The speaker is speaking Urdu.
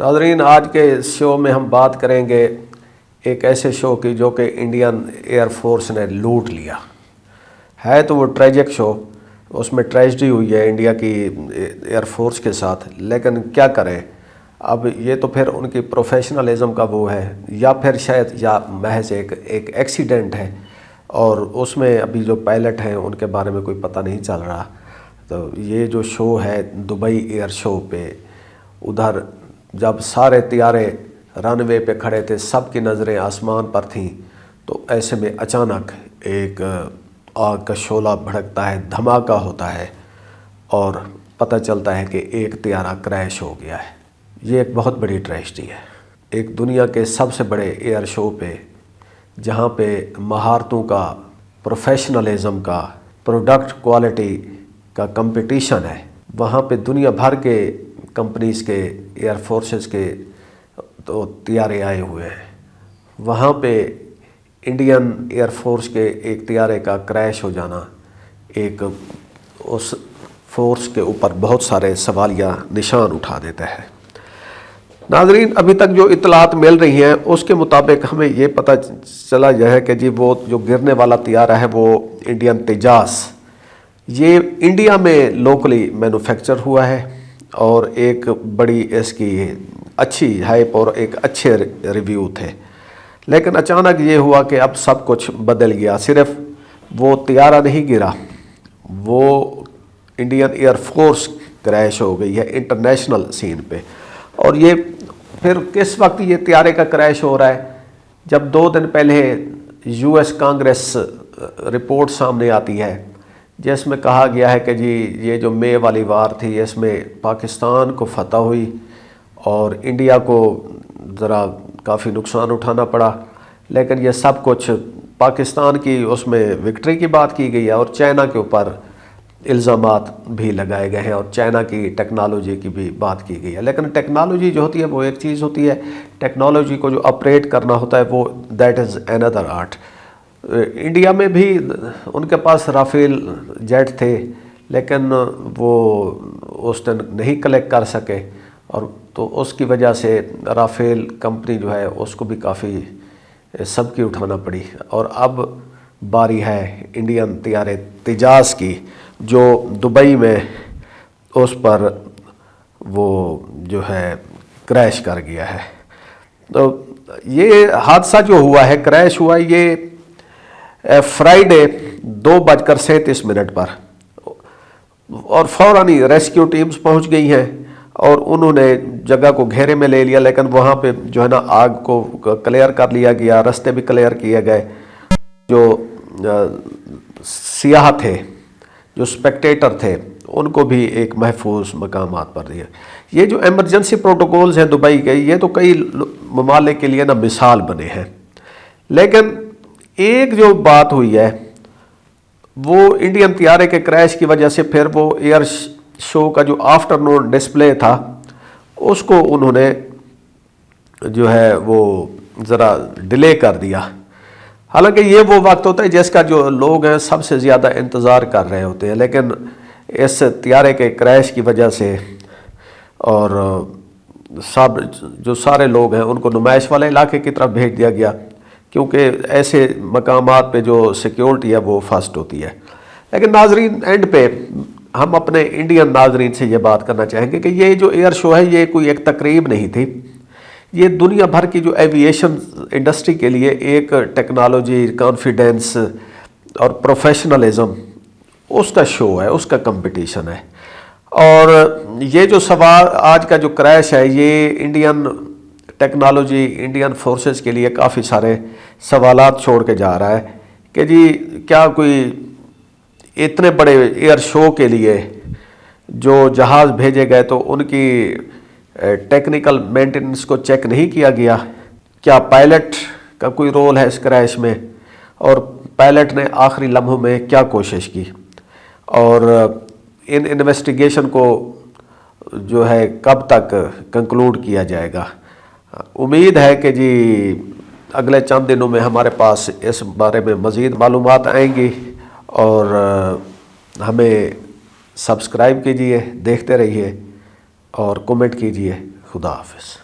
ناظرین، آج کے شو میں ہم بات کریں گے ایک ایسے شو کی جو کہ انڈین ایئر فورس نے لوٹ لیا ہے۔ تو وہ ٹریجک شو، اس میں ٹریجڈی ہوئی ہے انڈیا کی ایئر فورس کے ساتھ، لیکن کیا کریں اب، یہ تو پھر ان کی پروفیشنلزم کا وہ ہے، یا پھر شاید یا محض ایک ایکسیڈنٹ ہے، اور اس میں ابھی جو پائلٹ ہیں ان کے بارے میں کوئی پتہ نہیں چل رہا۔ تو یہ جو شو ہے دبئی ایئر شو پہ، ادھر جب سارے طیارے رن وے پہ کھڑے تھے، سب کی نظریں آسمان پر تھیں، تو ایسے میں اچانک ایک آگ کا شعلہ بھڑکتا ہے، دھماکہ ہوتا ہے، اور پتہ چلتا ہے کہ ایک طیارہ کریش ہو گیا ہے۔ یہ ایک بہت بڑی ٹریجڈی ہے۔ ایک دنیا کے سب سے بڑے ایئر شو پہ، جہاں پہ مہارتوں کا، پروفیشنلزم کا، پروڈکٹ کوالٹی کا کمپٹیشن ہے، وہاں پہ دنیا بھر کے کمپنیز کے، ایئر فورسز کے تو طیارے آئے ہوئے ہیں۔ وہاں پہ انڈین ایئر فورس کے ایک طیارے کا کریش ہو جانا ایک اس فورس کے اوپر بہت سارے سوالیہ نشان اٹھا دیتا ہے۔ ناظرین، ابھی تک جو اطلاعات مل رہی ہیں اس کے مطابق ہمیں یہ پتہ چلا ہے کہ جی وہ جو گرنے والا طیارہ ہے وہ انڈین تیجاس، یہ انڈیا میں لوکلی مینوفیکچر ہوا ہے، اور ایک بڑی اس کی اچھی ہائپ اور ایک اچھے ریویو تھے۔ لیکن اچانک یہ ہوا کہ اب سب کچھ بدل گیا۔ صرف وہ طیارہ نہیں گرا، وہ انڈین ایئر فورس کریش ہو گئی ہے انٹرنیشنل سین پہ۔ اور یہ پھر کس وقت یہ طیارے کا کریش ہو رہا ہے؟ جب 2 دن پہلے یو ایس کانگریس رپورٹ سامنے آتی ہے، جس میں کہا گیا ہے کہ جی یہ جو مے والی وار تھی، اس میں پاکستان کو فتح ہوئی اور انڈیا کو ذرا کافی نقصان اٹھانا پڑا، لیکن یہ سب کچھ پاکستان کی اس میں وکٹری کی بات کی گئی ہے، اور چائنا کے اوپر الزامات بھی لگائے گئے ہیں، اور چائنا کی ٹیکنالوجی کی بھی بات کی گئی ہے۔ لیکن ٹیکنالوجی جو ہوتی ہے وہ ایک چیز ہوتی ہے، ٹیکنالوجی کو جو آپریٹ کرنا ہوتا ہے وہ that is another art. India میں بھی ان کے پاس رافیل جیٹ تھے، لیکن وہ اس دن نہیں کلیکٹ کر سکے، اور تو اس کی وجہ سے رافیل کمپنی جو ہے اس کو بھی کافی سب کی اٹھانا پڑی۔ اور اب باری ہے انڈین طیارے تیجاس کی، جو دبئی میں اس پر وہ جو ہے کریش کر گیا ہے۔ تو یہ حادثہ جو ہوا ہے، کریش ہوا، یہ فرائیڈے 2:37 پر، اور فوراً ہی ریسکیو ٹیمز پہنچ گئی ہیں اور انہوں نے جگہ کو گھیرے میں لے لیا، لیکن وہاں پہ جو ہے نا آگ کو کلیئر کر لیا گیا، راستے بھی کلیئر کیے گئے۔ جو سیاح تھے، جو اسپیکٹیٹر تھے، ان کو بھی ایک محفوظ مقامات پر دیا۔ یہ جو ایمرجنسی پروٹوکولز ہیں دبئی کے، یہ تو کئی ممالک کے لیے نا مثال بنے ہیں، لیکن ایک جو بات ہوئی ہے وہ انڈین طیارے کے کریش کی وجہ سے، پھر وہ ایئر شو کا جو آفٹرنون ڈسپلے تھا اس کو انہوں نے جو ہے وہ ذرا ڈیلے کر دیا۔ حالانکہ یہ وہ وقت ہوتا ہے جس کا جو لوگ ہیں سب سے زیادہ انتظار کر رہے ہوتے ہیں، لیکن اس طیارے کے کریش کی وجہ سے، اور سب جو سارے لوگ ہیں ان کو نمائش والے علاقے کی طرف بھیج دیا گیا، کیونکہ ایسے مقامات پہ جو سیکیورٹی ہے وہ فاسٹ ہوتی ہے۔ لیکن ناظرین، اینڈ پہ ہم اپنے انڈین ناظرین سے یہ بات کرنا چاہیں گے کہ یہ جو ایئر شو ہے یہ کوئی ایک تقریب نہیں تھی، یہ دنیا بھر کی جو ایویشن انڈسٹری کے لیے ایک ٹیکنالوجی، کانفیڈنس اور پروفیشنلزم، اس کا شو ہے، اس کا کمپٹیشن ہے۔ اور یہ جو سوال آج کا جو کریش ہے، یہ انڈین ٹیکنالوجی، انڈین فورسز کے لیے کافی سارے سوالات چھوڑ کے جا رہا ہے کہ جی کیا کوئی اتنے بڑے ایئر شو کے لیے جو جہاز بھیجے گئے تو ان کی ٹیکنیکل مینٹیننس کو چیک نہیں کیا گیا؟ کیا پائلٹ کا کوئی رول ہے اس کریش میں؟ اور پائلٹ نے آخری لمحوں میں کیا کوشش کی؟ اور ان انویسٹیگیشن کو جو ہے کب تک کنکلوڈ کیا جائے گا؟ امید ہے کہ جی اگلے چند دنوں میں ہمارے پاس اس بارے میں مزید معلومات آئیں گی، اور ہمیں سبسکرائب کیجئے، دیکھتے رہیے اور کومنٹ کیجئے۔ خدا حافظ۔